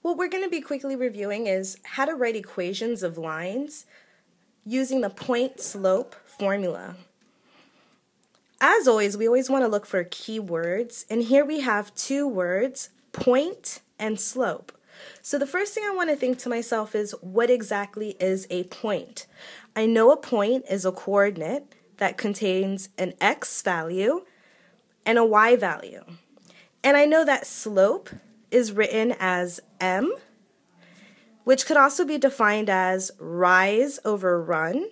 What we're going to be quickly reviewing is how to write equations of lines using the point-slope formula. As always, we always want to look for keywords, and here we have two words, point and slope. So the first thing I want to think to myself is, what exactly is a point? I know a point is a coordinate that contains an x value and a y value. And I know that slope is written as m, which could also be defined as rise over run,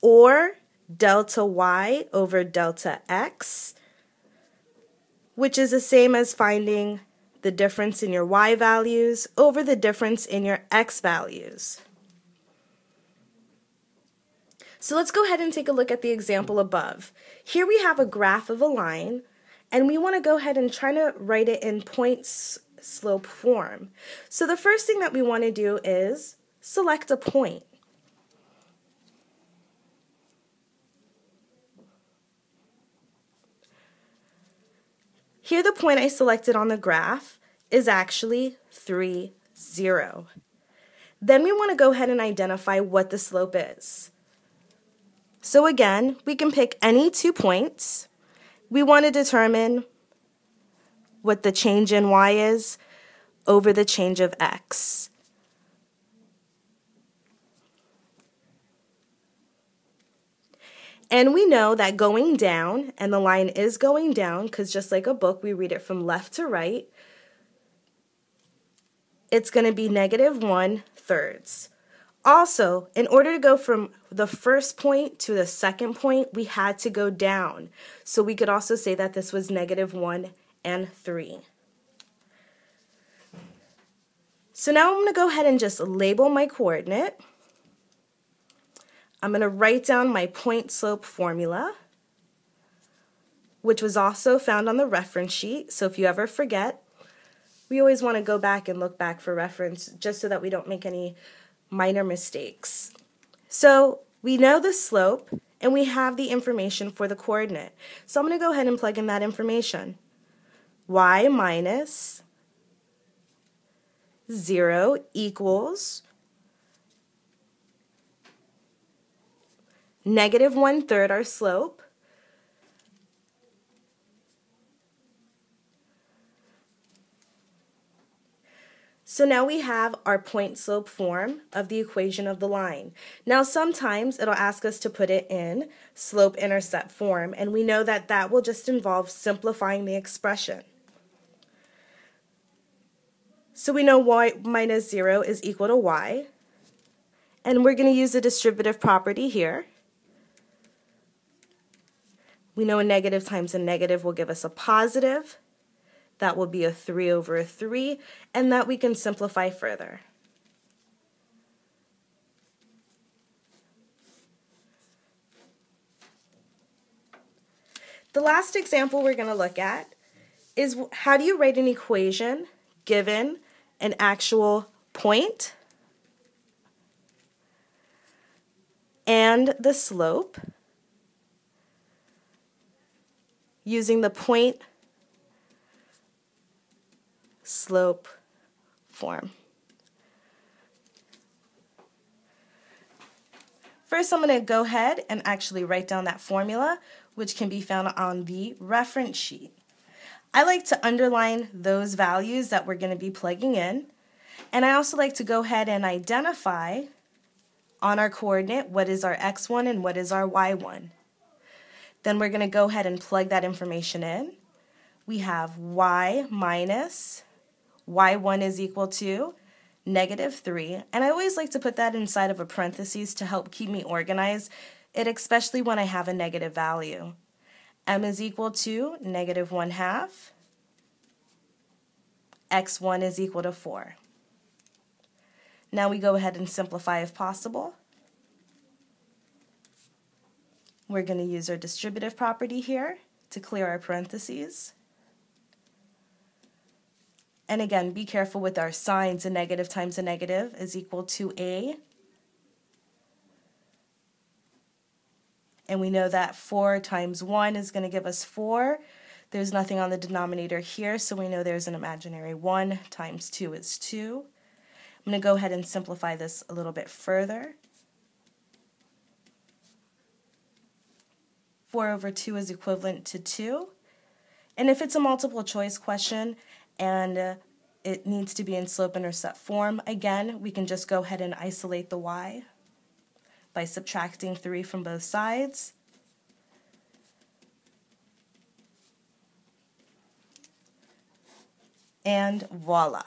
or delta y over delta x, which is the same as finding the difference in your y values over the difference in your x values. So let's go ahead and take a look at the example above. Here we have a graph of a line, and we want to go ahead and try to write it in point-slope form. So the first thing that we want to do is select a point. Here the point I selected on the graph is actually 3, 0. Then we want to go ahead and identify what the slope is. So again, we can pick any 2 points. We want to determine what the change in y is over the change of x. And we know that going down, and the line is going down, because just like a book, we read it from left to right, it's going to be -1/3. Also, in order to go from the first point to the second point, we had to go down. So we could also say that this was -1 and 3. So now I'm going to go ahead and just label my coordinate. I'm going to write down my point-slope formula, which was also found on the reference sheet. So if you ever forget, we always want to go back and look back for reference just so that we don't make any minor mistakes. So we know the slope and we have the information for the coordinate. So I'm going to go ahead and plug in that information. Y minus 0 equals -1/3 our slope, so now we have our point-slope form of the equation of the line. Now sometimes it'll ask us to put it in slope-intercept form, and we know that that will just involve simplifying the expression. So we know y minus 0 is equal to y, and we're going to use the distributive property here. We know a negative times a negative will give us a positive. That will be a 3 over a 3, and that we can simplify further. The last example we're going to look at is how do you write an equation given an actual point and the slope using the point-slope form. First, I'm going to go ahead and actually write down that formula, which can be found on the reference sheet. I like to underline those values that we're going to be plugging in, and I also like to go ahead and identify on our coordinate what is our x1 and what is our y1. Then we're going to go ahead and plug that information in. We have y minus y1 is equal to -3. And I always like to put that inside of a parentheses to help keep me organized, especially when I have a negative value. M is equal to -1/2. x1 is equal to 4. Now we go ahead and simplify if possible. We're going to use our distributive property here to clear our parentheses. And again, be careful with our signs. A negative times a negative is equal to a. And we know that 4 times 1 is going to give us 4. There's nothing on the denominator here, so we know there's an imaginary 1 times 2 is 2. I'm going to go ahead and simplify this a little bit further. 4 over 2 is equivalent to 2. And if it's a multiple choice question and it needs to be in slope-intercept form, again, we can just go ahead and isolate the y by subtracting 3 from both sides. And voila.